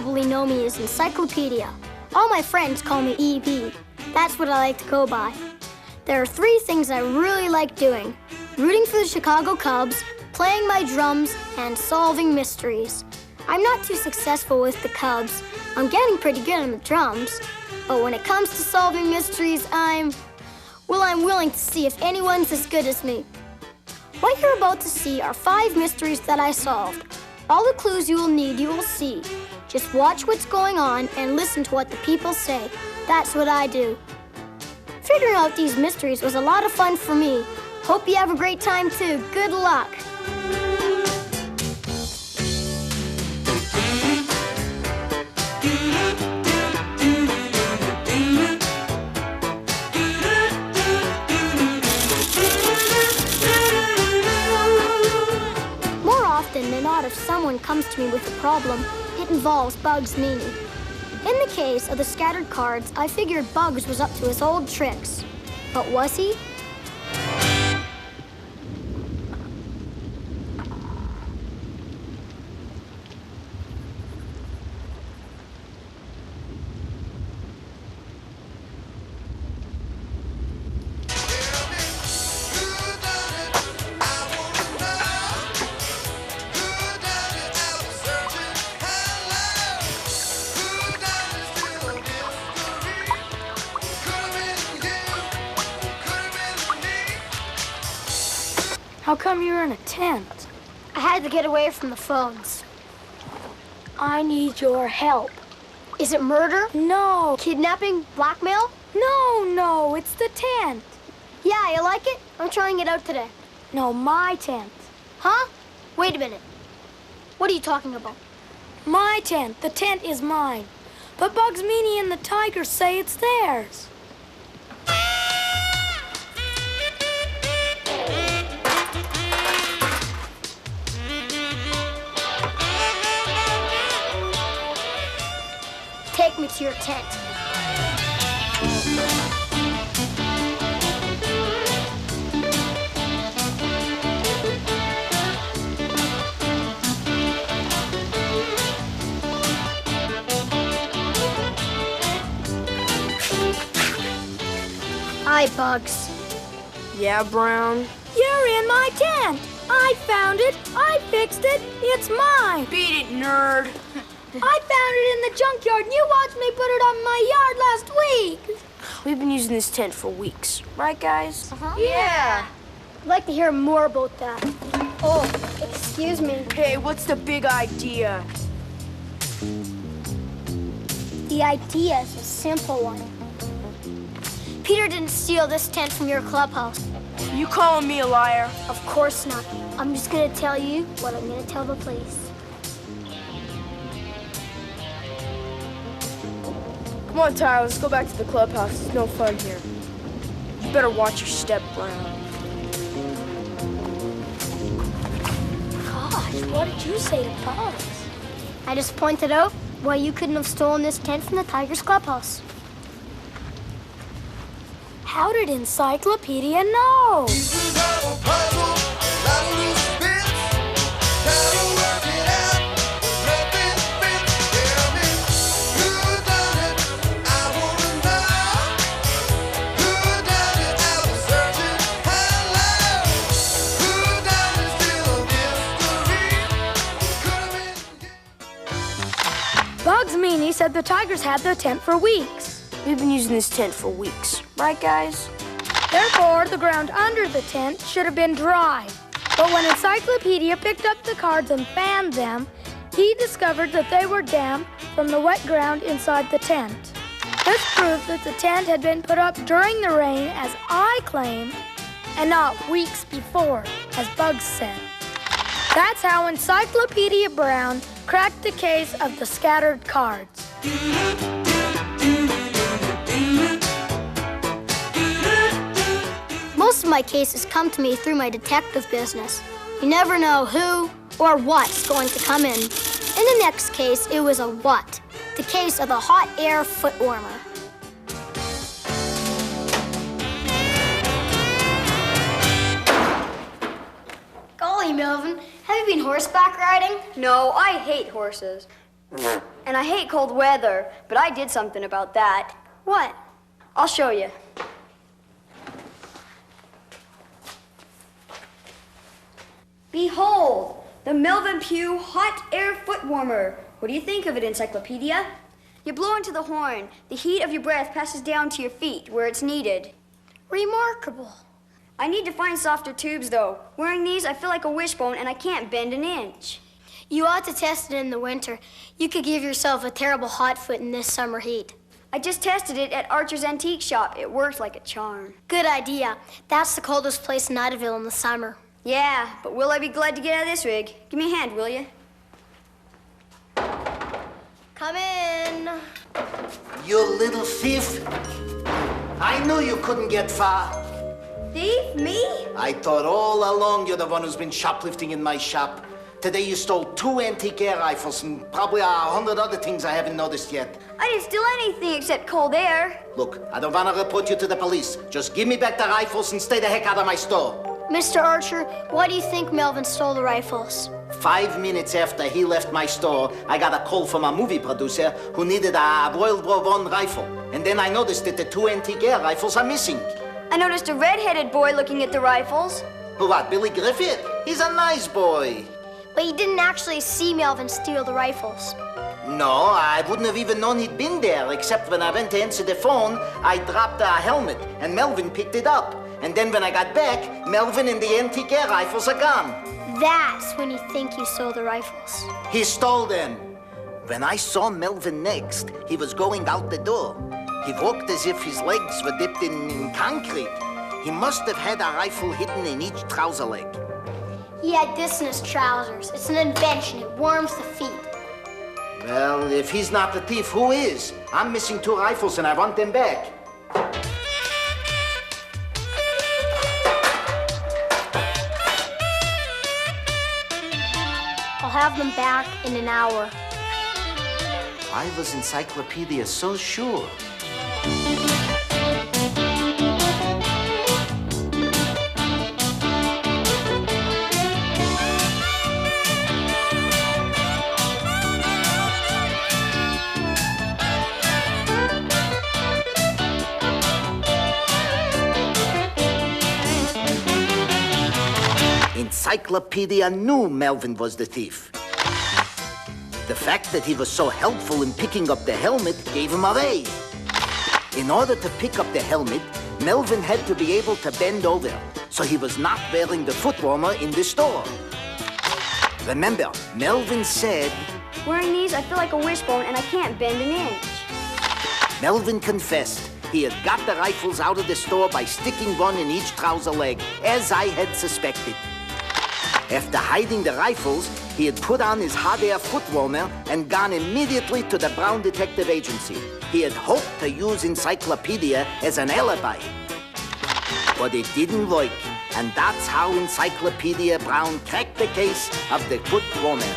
probably know me as Encyclopedia. All my friends call me EB. That's what I like to go by. There are 3 things I really like doing: rooting for the Chicago Cubs, playing my drums, and solving mysteries. I'm not too successful with the Cubs. I'm getting pretty good on the drums. But when it comes to solving mysteries, I'm willing to see if anyone's as good as me. What you're about to see are 5 mysteries that I solved. All the clues you will need, you will see. Just watch what's going on and listen to what the people say. That's what I do. Figuring out these mysteries was a lot of fun for me. Hope you have a great time too. Good luck. More often than not, if someone comes to me with a problem, it involves Bugs Meany. In the case of the scattered cards, I figured Bugs was up to his old tricks. But was he? How come you're in a tent? I had to get away from the phones. I need your help. Is it murder? No. Kidnapping? Blackmail? No, it's the tent. Yeah, you like it? I'm trying it out today. No, my tent. Huh? Wait a minute. What are you talking about? My tent. The tent is mine. But Bugs Meany and the Tigers say it's theirs. Take me to your tent. Hi, Bugs. Yeah, Brown? You're in my tent. I found it. I fixed it. It's mine. Beat it, nerd. I found it in the junkyard, and you watched me put it on my yard last week. We've been using this tent for weeks. Right, guys? Uh-huh. Yeah. I'd like to hear more about that. Oh, excuse me. Hey, what's the big idea? The idea is a simple one. Peter didn't steal this tent from your clubhouse. You calling me a liar? Of course not. I'm just gonna tell you what I'm gonna tell the police. Come on, Tyler, let's go back to the clubhouse. It's no fun here. You better watch your step, Brown. Gosh, what did you say to Bugs? I just pointed out why you couldn't have stolen this tent from the Tigers clubhouse. How did Encyclopedia know? Bugs Meany said the Tigers had their tent for weeks. We've been using this tent for weeks. Right, guys? Therefore, the ground under the tent should have been dry. But when Encyclopedia picked up the cards and fanned them, he discovered that they were damp from the wet ground inside the tent. This proved that the tent had been put up during the rain, as I claimed, and not weeks before, as Bugs said. That's how Encyclopedia Brown cracked the case of the scattered cards. Most of my cases come to me through my detective business. You never know who or what's going to come in. In the next case, it was a what. The case of the hot air foot warmer. Golly, Melvin, have you been horseback riding? No, I hate horses. And I hate cold weather, but I did something about that. What? I'll show you. Behold, the Melvin Pugh Hot Air Foot Warmer. What do you think of it, Encyclopedia? You blow into the horn. The heat of your breath passes down to your feet where it's needed. Remarkable. I need to find softer tubes, though. Wearing these, I feel like a wishbone, and I can't bend an inch. You ought to test it in the winter. You could give yourself a terrible hot foot in this summer heat. I just tested it at Archer's Antique Shop. It works like a charm. Good idea. That's the coldest place in Idaville in the summer. Yeah, but will I be glad to get out of this rig? Give me a hand, will you? Come in. You little thief. I knew you couldn't get far. Thief? Me? I thought all along you're the one who's been shoplifting in my shop. Today you stole 2 antique air rifles and probably 100 other things I haven't noticed yet. I didn't steal anything except cold air. Look, I don't want to report you to the police. Just give me back the rifles and stay the heck out of my store. Mr. Archer, why do you think Melvin stole the rifles? 5 minutes after he left my store, I got a call from a movie producer who needed a World War I rifle. And then I noticed that the 2 antique air rifles are missing. I noticed a red-headed boy looking at the rifles. What, Billy Griffith? He's a nice boy. But you didn't actually see Melvin steal the rifles. No, I wouldn't have even known he'd been there, except when I went to answer the phone, I dropped a helmet, and Melvin picked it up. And then when I got back, Melvin and the antique air rifles are gone. That's when you think you stole the rifles. He stole them. When I saw Melvin next, he was going out the door. He walked as if his legs were dipped in concrete. He must have had a rifle hidden in each trouser leg. He had this in his trousers. It's an invention. It warms the feet. Well, if he's not the thief, who is? I'm missing 2 rifles and I want them back. I'll have them back in an hour. Why was Encyclopedia so sure? Encyclopedia knew Melvin was the thief. The fact that he was so helpful in picking up the helmet gave him away. In order to pick up the helmet, Melvin had to be able to bend over, so he was not wearing the foot warmer in the store. Remember, Melvin said, Wearing these, I feel like a wishbone, and I can't bend an inch. Melvin confessed he had got the rifles out of the store by sticking one in each trouser leg, as I had suspected. After hiding the rifles, he had put on his hot air foot warmer and gone immediately to the Brown Detective Agency. He had hoped to use Encyclopedia as an alibi. But it didn't work, and that's how Encyclopedia Brown cracked the case of the foot warmer.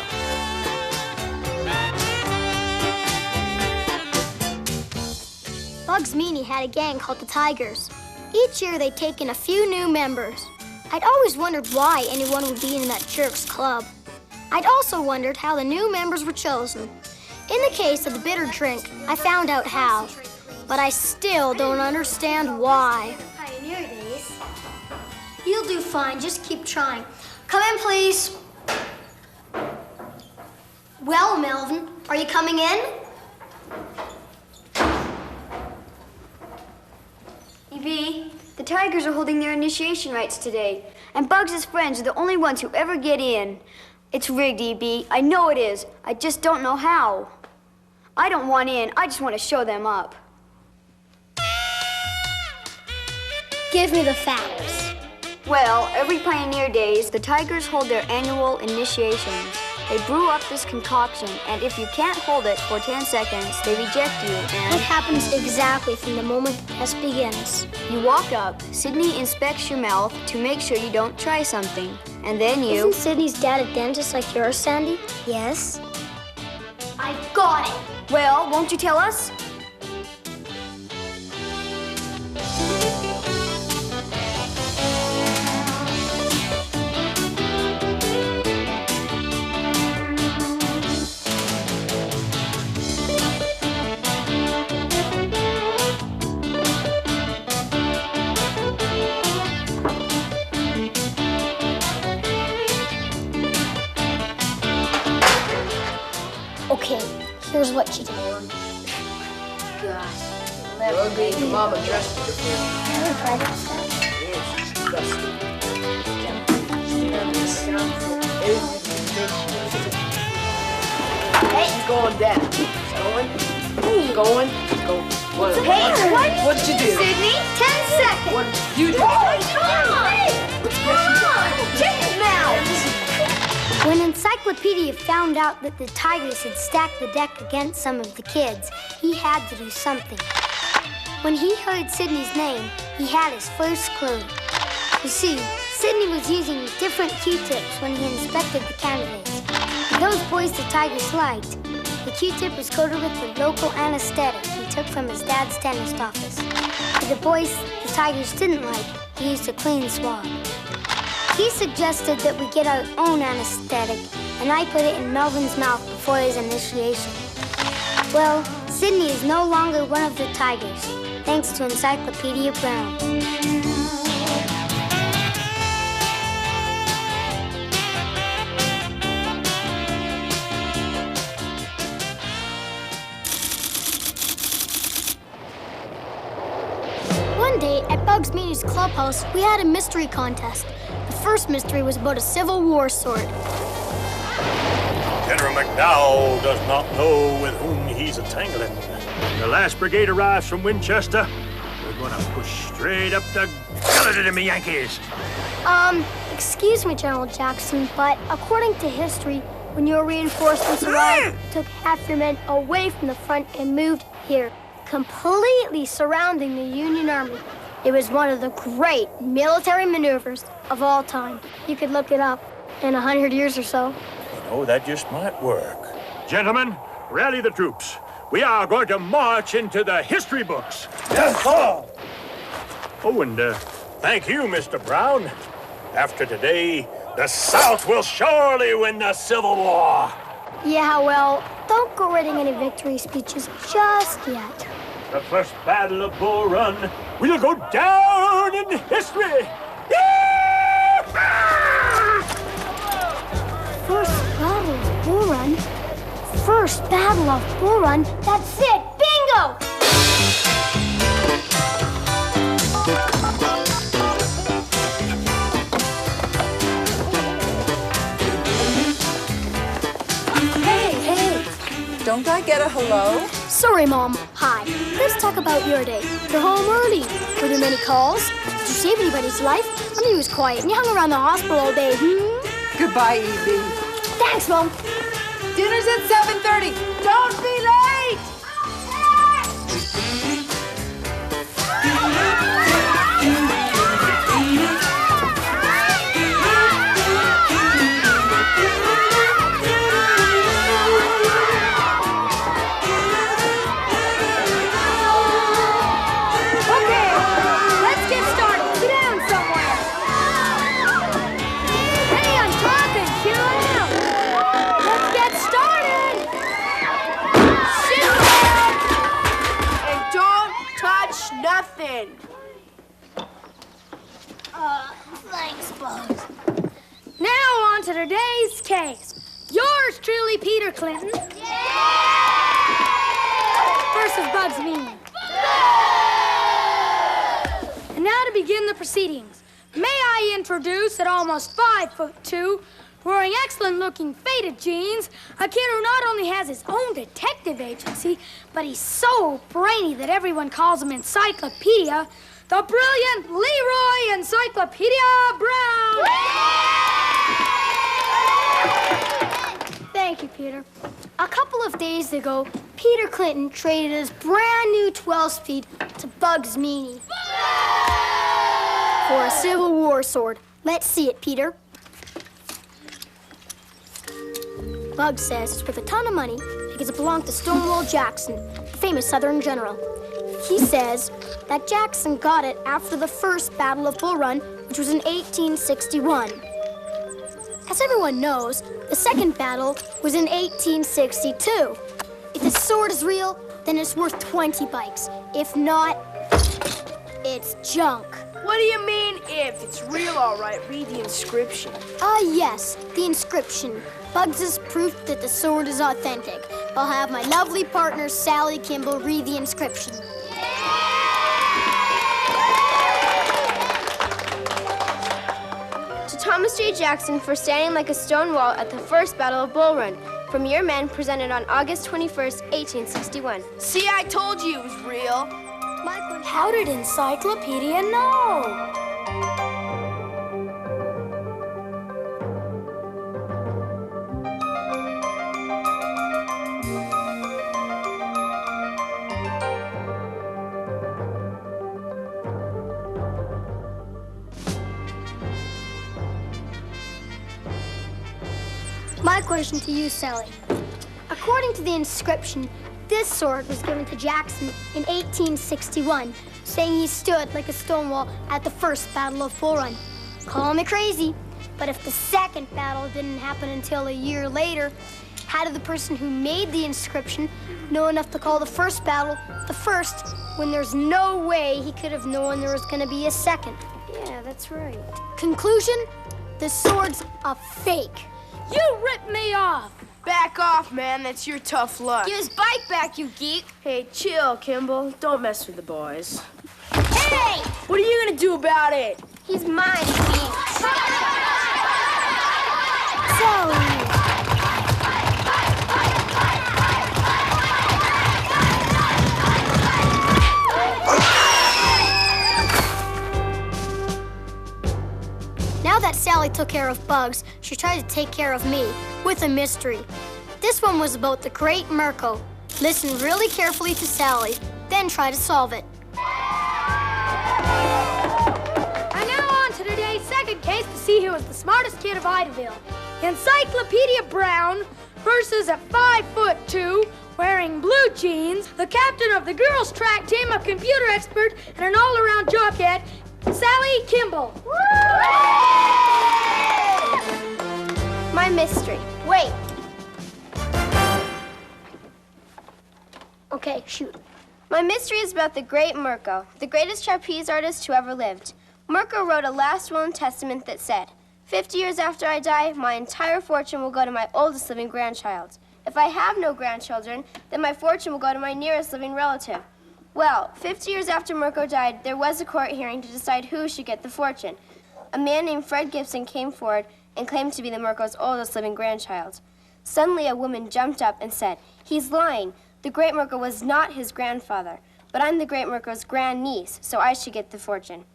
Bugs Meany had a gang called the Tigers. Each year they'd take in a few new members. I'd always wondered why anyone would be in that jerk's club. I'd also wondered how the new members were chosen. In the case of the bitter drink, I found out how. But I still don't understand why. Pioneer days. You'll do fine, just keep trying. Come in, please. Well, Melvin, are you coming in? E.B., the Tigers are holding their initiation rites today, and Bugs' friends are the only ones who ever get in. It's rigged, E.B. I know it is. I just don't know how. I don't want in. I just want to show them up. Give me the facts. Well, every Pioneer Days, the Tigers hold their annual initiations. They brew up this concoction, and if you can't hold it for 10 seconds, they reject you, It and happens exactly from the moment the test begins. you walk up. Sydney inspects your mouth to make sure you don't try something, and then you... Isn't Sydney's dad a dentist like yours, Sandy? Yes. I've got it. Well, won't you tell us? Here's what you do. Never made your mama dress you before. He's going down. He's going. Hey, What'd you do? Sydney, 10 seconds. What did you do? Come on. Check his mouth. When Encyclopedia found out that the Tigers had stacked the deck against some of the kids, he had to do something. When he heard Sydney's name, he had his first clue. You see, Sydney was using different Q-tips when he inspected the candidates. For those boys the Tigers liked, the Q-tip was coated with the local anesthetic he took from his dad's dentist office. For the boys the Tigers didn't like, he used a clean swab. He suggested that we get our own anesthetic, and I put it in Melvin's mouth before his initiation. Well, Sydney is no longer one of the Tigers, thanks to Encyclopedia Brown. One day at Bugs Meany's clubhouse, we had a mystery contest. The first mystery was about a Civil War sword. General McDowell does not know with whom he's a-tangling. When the last brigade arrives from Winchester, we're gonna push straight up the gullet of them Yankees. Excuse me, General Jackson, but according to history, when your reinforcements arrived, took half your men away from the front and moved here, completely surrounding the Union Army. It was one of the great military maneuvers of all time. You could look it up in 100 years or so. You know, that just might work. Gentlemen, rally the troops. We are going to march into the history books. Yes, sir. Oh, and thank you, Mr. Brown. After today, the South will surely win the Civil War. Yeah, well, don't go writing any victory speeches just yet. The first battle of Bull Run will go down in history. First battle of Bull Run? First battle of Bull Run? That's it! Bingo! Don't I get a hello? Sorry, Mom. Hi. Let's talk about your day. You're home early. Were there many calls? Did you save anybody's life? I mean, he was quiet and you hung around the hospital all day. Goodbye, Evie. Thanks, Mom. Dinner's at 7:30. Don't be late! Nothing. Thanks, Bugs. Now on to today's case. Yours truly, Peter Clinton. Versus Bugs Meany. And now to begin the proceedings. May I introduce at almost 5'2", wearing excellent-looking faded jeans, a kid who not only has his own detective agency, but he's so brainy that everyone calls him Encyclopedia, the brilliant Leroy Encyclopedia Brown! Thank you, Peter. A couple of days ago, Peter Clinton traded his brand new 12-speed to Bugs Meany for a Civil War sword. Let's see it, Peter. Bugs says it's worth a ton of money because it belonged to Stonewall Jackson, the famous Southern general. He says that Jackson got it after the first Battle of Bull Run, which was in 1861. As everyone knows, the second battle was in 1862. If the sword is real, then it's worth 20 bikes. If not, it's junk. What do you mean if? It's real, all right. Read the inscription. Yes, the inscription. Bugs' proof that the sword is authentic. I'll have my lovely partner, Sally Kimball, read the inscription. To Thomas J. Jackson for standing like a stone wall at the First Battle of Bull Run, from your men, presented on August 21st, 1861. See, I told you it was real. How did Encyclopedia know? My question to you, Sally. According to the inscription, this sword was given to Jackson in 1861, saying he stood like a stone wall at the First Battle of Bull Run. Call me crazy, but if the second battle didn't happen until a year later, how did the person who made the inscription know enough to call the first battle the first when there's no way he could have known there was going to be a second? Yeah, that's right. Conclusion, the sword's a fake. You ripped me off! Back off, man. That's your tough luck. Give his bike back, you geek. Hey, chill, Kimball. Don't mess with the boys. Hey! What are you gonna do about it? He's mine, geek. Sally! Now that Sally took care of Bugs, she tried to take care of me with a mystery. This one was about the Great Mirko. Listen really carefully to Sally, then try to solve it. And now on to today's second case to see who was the smartest kid of Idaville. Encyclopedia Brown versus a 5'2", wearing blue jeans, the captain of the girls' track team, a computer expert, and an all-around jockhead, Sally Kimball. My mystery. Wait. Okay, shoot. My mystery is about the great Mirko, the greatest trapeze artist who ever lived. Mirko wrote a last will and testament that said, 50 years after I die, my entire fortune will go to my oldest living grandchild. If I have no grandchildren, then my fortune will go to my nearest living relative. Well, 50 years after Mirko died, there was a court hearing to decide who should get the fortune. A man named Fred Gibson came forward and claimed to be the Mirko's oldest living grandchild. Suddenly, a woman jumped up and said, "He's lying. The great Mirko was not his grandfather, but I'm the great Mirko's grandniece, so I should get the fortune."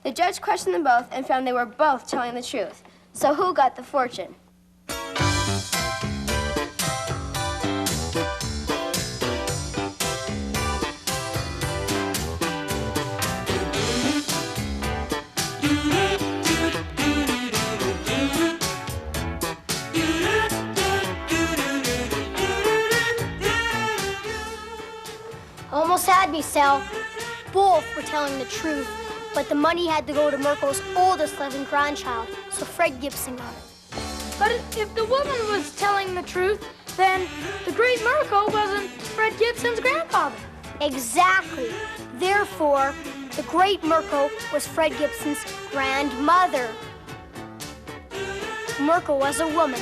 The judge questioned them both and found they were both telling the truth. So who got the fortune? Almost had me, Sal. Both were telling the truth, but the money had to go to Mirko's oldest living grandchild, so Fred Gibson got it. But if the woman was telling the truth, then the great Mirko wasn't Fred Gibson's grandfather. Exactly. Therefore, the great Mirko was Fred Gibson's grandmother. Mirko was a woman.